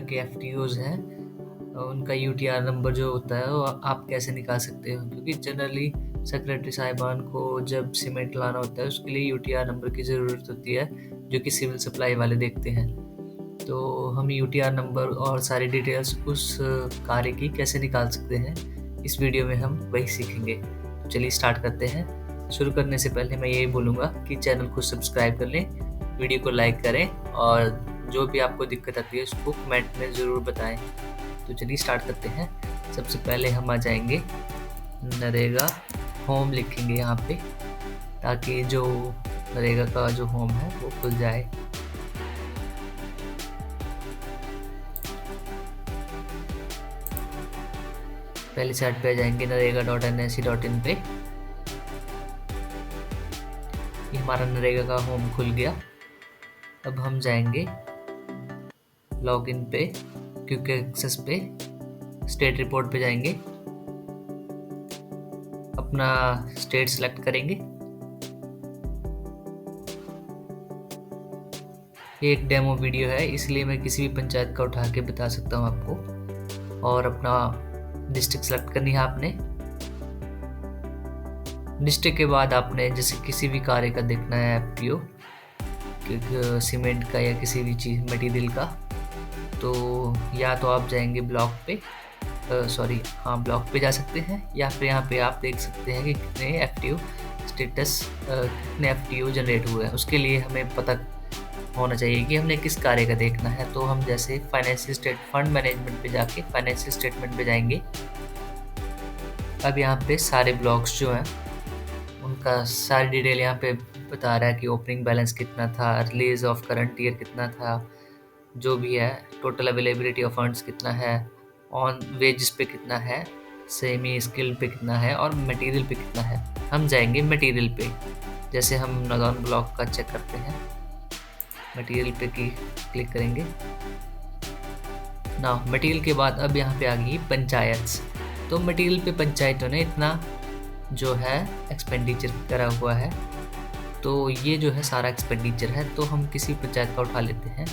के एफटीओज हैं उनका यूटीआर नंबर जो होता है वो आप कैसे निकाल सकते हो, क्योंकि जनरली सेक्रेटरी साहिबान को जब सीमेंट लाना होता है उसके लिए यूटीआर नंबर की ज़रूरत होती है, जो कि सिविल सप्लाई वाले देखते हैं। तो हम यूटीआर नंबर और सारी डिटेल्स उस कार्य की कैसे निकाल सकते हैं, इस वीडियो में हम वही सीखेंगे। तो चलिए स्टार्ट करते हैं। शुरू करने से पहले मैं यही बोलूँगा कि चैनल को सब्सक्राइब कर लें, वीडियो को लाइक करें और जो भी आपको दिक्कत आती है उसको कमेंट में ज़रूर बताएं। तो चलिए स्टार्ट करते हैं। सबसे पहले हम आ जाएंगे नरेगा होम, लिखेंगे यहाँ पे ताकि जो नरेगा का जो होम है वो खुल जाए। पहली साइट पे आ जाएंगे narega.nic.in पे। ये हमारा नरेगा का होम खुल गया। अब हम जाएंगे लॉगिन पे, क्विक एक्सेस पे, स्टेट रिपोर्ट पे जाएंगे, अपना स्टेट सेलेक्ट करेंगे। ये एक डेमो वीडियो है इसलिए मैं किसी भी पंचायत का उठा के बता सकता हूँ आपको। और अपना डिस्ट्रिक्ट सेलेक्ट करनी है आपने। डिस्ट्रिक्ट के बाद आपने जैसे किसी भी कार्य का देखना है एफटीओ, सीमेंट का या किसी भी चीज़ मटेरियल का, तो या तो आप जाएंगे ब्लॉक पे, ब्लॉक पे जा सकते हैं, या फिर यहाँ पे आप देख सकते हैं कि कितने एफटीओ स्टेटस, कितने एफटीओ जनरेट हुए हैं। उसके लिए हमें पता होना चाहिए कि हमने किस कार्य का देखना है। तो हम जैसे फाइनेंशियल फंड मैनेजमेंट पे जाके फाइनेंशियल स्टेटमेंट पे जाएंगे। अब यहाँ पे सारे ब्लॉक्स जो हैं उनका सारी डिटेल यहाँ पे बता रहा है कि ओपनिंग बैलेंस कितना था, रिलीज ऑफ करंट ईयर कितना था, जो भी है, टोटल अवेलेबिलिटी ऑफ फंड्स कितना है, ऑन वेजेस पे कितना है, सेमी स्किल्ड पे कितना है और मटेरियल पे कितना है। हम जाएंगे मटेरियल पे, जैसे हम नगौन ब्लॉक का चेक करते हैं। मटेरियल पे क्लिक करेंगे ना। मटेरियल के बाद अब यहाँ पे आ गई पंचायत। तो मटेरियल पे पंचायतों ने इतना जो है एक्सपेंडिचर करा हुआ है, तो ये जो है सारा एक्सपेंडिचर है। तो हम किसी पंचायत का उठा लेते हैं।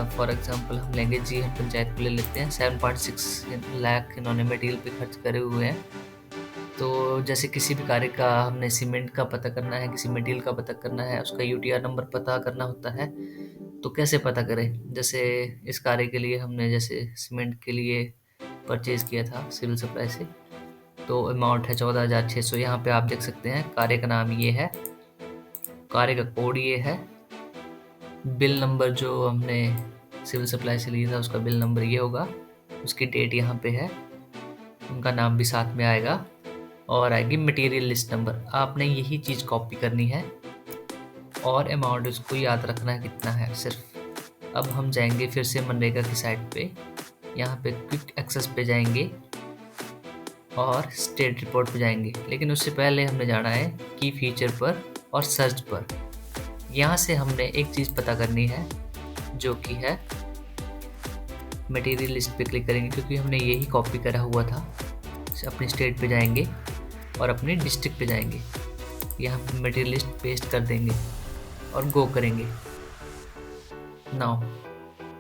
फॉर एग्जांपल हम लेंगे जीहट पंचायत को ले लेते हैं। 7.6 लाख इन्होंने मटेरियल पे खर्च करे हुए हैं। तो जैसे किसी भी कार्य का हमने सीमेंट का पता करना है, किसी मटेरियल का पता करना है, उसका यूटीआर नंबर पता करना होता है। तो कैसे पता करें? जैसे इस कार्य के लिए हमने जैसे सीमेंट के लिए परचेज़ किया था सिविल सप्लाई से, तो अमाउंट है 14,600। यहाँ पे आप देख सकते हैं कार्य का नाम ये है, कार्य का कोड ये है, बिल नंबर जो हमने सिविल सप्लाई से लिया था उसका बिल नंबर ये होगा, उसकी डेट यहाँ पे है, उनका नाम भी साथ में आएगा और आएगी मटेरियल लिस्ट नंबर। आपने यही चीज़ कॉपी करनी है और अमाउंट उसको याद रखना है कितना है सिर्फ। अब हम जाएंगे फिर से मनरेगा की साइट पे, यहाँ पे क्विक एक्सेस पे जाएंगे और स्टेट रिपोर्ट पे जाएंगे। लेकिन उससे पहले हमने जाना है की फीचर पर और सर्च पर। यहाँ से हमने एक चीज़ पता करनी है जो कि है मटेरियल लिस्ट पे क्लिक करेंगे, क्योंकि हमने यही कॉपी करा हुआ था। अपने स्टेट पे जाएंगे और अपने डिस्ट्रिक्ट पे जाएंगे, यहाँ पे मटेरियल लिस्ट पेस्ट कर देंगे और गो करेंगे। नाउ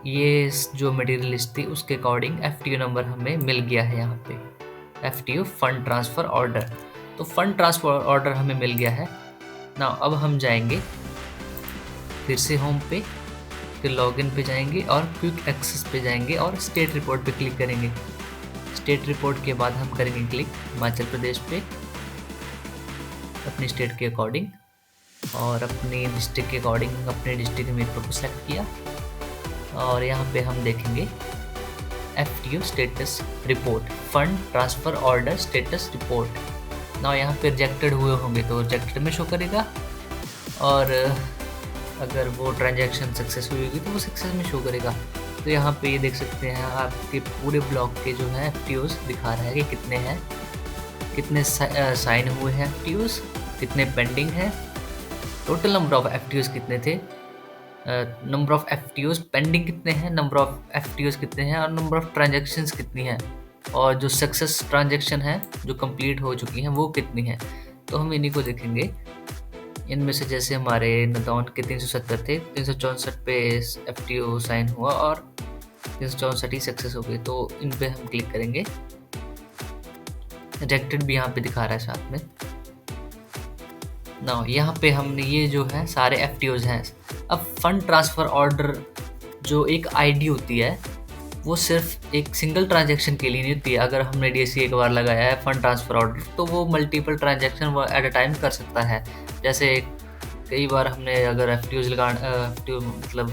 ये जो मटेरियल लिस्ट थी उसके अकॉर्डिंग एफटीओ नंबर हमें मिल गया है। यहाँ पे एफटीओ फंड ट्रांसफ़र ऑर्डर, तो फंड ट्रांसफ़र ऑर्डर हमें मिल गया है। नाउ अब हम जाएंगे फिर से होम पे, फिर लॉगिन पे जाएंगे और क्विक एक्सेस पे जाएंगे और स्टेट रिपोर्ट पे क्लिक करेंगे। स्टेट रिपोर्ट के बाद हम करेंगे क्लिक हिमाचल प्रदेश पे, अपनी स्टेट के अकॉर्डिंग, और अपनी डिस्ट्रिक्ट के अकॉर्डिंग अपने डिस्ट्रिक्ट हमीरपुर को सेलेक्ट किया। और यहाँ पे हम देखेंगे FTO status report, fund transfer order status report. ना यहाँ पे रिजेक्टेड हुए होंगे तो रिजेक्टेड में शो करेगा, और अगर वो ट्रांजैक्शन सक्सेस हुई होगी तो वो सक्सेस में शो करेगा। तो यहाँ पे ये देख सकते हैं आपके पूरे ब्लॉक के जो है एफटीओज दिखा रहा है कि कितने हैं, कितने साइन हुए हैं एफटीओज, कितने पेंडिंग हैं, टोटल नंबर ऑफ एफटीओज कितने थे, नंबर ऑफ एफटीओज पेंडिंग कितने हैं, नंबर ऑफ एफटीओज कितने हैं और नंबर ऑफ ट्रांजैक्शंस कितनी हैं, और जो सक्सेस ट्रांजैक्शन है जो कंप्लीट हो चुकी हैं वो कितनी हैं। तो हम इन्हीं को देखेंगे। इनमें से जैसे हमारे नदौन के 370 थे, 364 पे एफटीओ साइन हुआ और 364 सक्सेस हो गई, तो इन पे हम क्लिक करेंगे। रिजेक्टेड भी यहाँ पे दिखा रहा है साथ में ना। यहाँ पे हमने ये जो है सारे FTOs हैं। अब फंड ट्रांसफ़र ऑर्डर जो एक आईडी होती है वो सिर्फ एक सिंगल ट्रांजैक्शन के लिए नहीं होती है। अगर हमने DSC एक बार लगाया है फंड ट्रांसफ़र ऑर्डर, तो वो मल्टीपल ट्रांजैक्शन वो एट अ टाइम कर सकता है। जैसे कई बार हमने अगर FTOs मतलब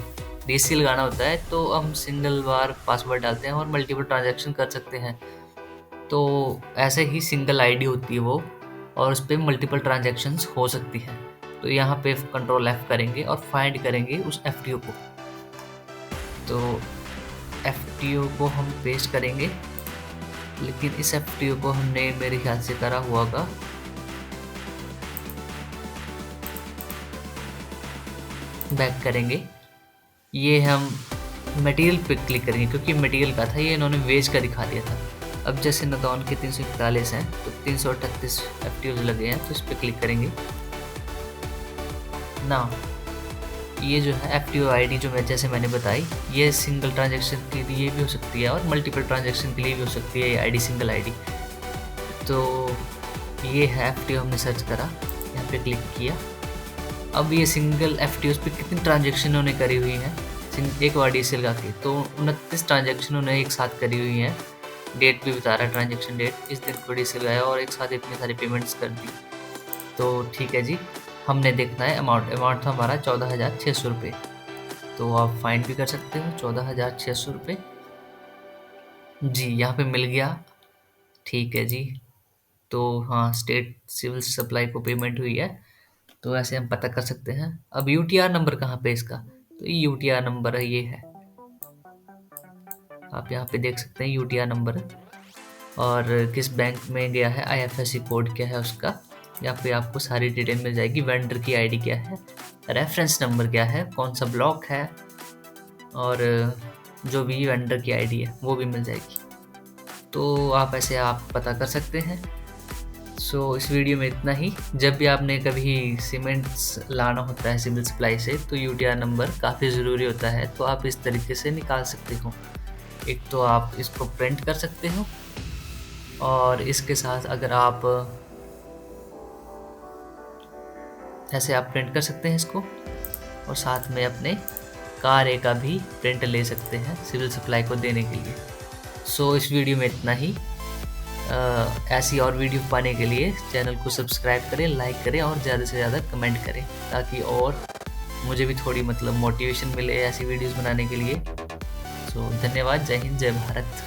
DSC लगाना होता है तो हम सिंगल बार पासवर्ड डालते हैं और मल्टीपल ट्रांजैक्शन कर सकते हैं। तो ऐसे ही सिंगल आईडी होती है वो, और उस पर मल्टीपल ट्रांजैक्शंस हो सकती हैं। तो यहाँ पे कंट्रोल F करेंगे और फाइंड करेंगे उस FTO को। तो FTO को हम पेस्ट करेंगे, लेकिन इस FTO को हमने मेरे ख्याल से करा हुआ का बैक करेंगे। ये हम मटेरियल पे क्लिक करेंगे क्योंकि मटेरियल का था, ये इन्होंने वेज का दिखा दिया था। अब जैसे नदौन के 341 हैं तो 338 FTOs लगे हैं, तो इस पर क्लिक करेंगे ना। ये जो है FTO आईडी जो मैंने बताई, ये सिंगल ट्रांजैक्शन के लिए भी हो सकती है और मल्टीपल ट्रांजैक्शन के लिए भी हो सकती है ये आईडी, सिंगल आईडी। तो ये है FTO, हमने सर्च करा, यहाँ पे क्लिक किया। अब ये सिंगल FTOs पे कितनी ट्रांजैक्शन उन्होंने करी हुई हैं एक बार DSC लगा के, तो 29 ट्रांजैक्शन उन्होंने एक साथ करी हुई हैं। डेट भी बता रहा है, ट्रांजैक्शन डेट, इस दिन को DSC लगाया और एक साथ इतनी सारी पेमेंट्स कर दी। तो ठीक है जी, हमने देखना है अमाउंट था हमारा 14,600 रुपये। तो आप फाइन भी कर सकते हो 14,600 रुपये जी, यहाँ पे मिल गया। ठीक है जी, तो हाँ, स्टेट सिविल सप्लाई को पेमेंट हुई है, तो ऐसे हम पता कर सकते हैं। अब UTR नंबर कहाँ पे इसका, तो ये UTR नंबर है, ये है, आप यहाँ पे देख सकते हैं UTR नंबर, और किस बैंक में गया है, IFSC कोड क्या है उसका, यहाँ पे आपको सारी डिटेल मिल जाएगी। वेंडर की आईडी क्या है, रेफरेंस नंबर क्या है, कौन सा ब्लॉक है, और जो भी वेंडर की आईडी है वो भी मिल जाएगी। तो आप ऐसे आप पता कर सकते हैं। सो इस वीडियो में इतना ही। जब भी आपने कभी सीमेंट्स लाना होता है सिविल सप्लाई से, तो UTR नंबर काफ़ी ज़रूरी होता है, तो आप इस तरीके से निकाल सकते हो। एक तो आप इसको प्रिंट कर सकते हो, और इसके साथ अगर आप ऐसे आप प्रिंट कर सकते हैं इसको, और साथ में अपने कार ए का भी प्रिंट ले सकते हैं सिविल सप्लाई को देने के लिए। सो इस वीडियो में इतना ही। ऐसी और वीडियो पाने के लिए चैनल को सब्सक्राइब करें, लाइक करें और ज़्यादा से ज़्यादा कमेंट करें, ताकि और मुझे भी थोड़ी मोटिवेशन मिले ऐसी वीडियोस बनाने के लिए। सो धन्यवाद, जय हिंद, जय भारत।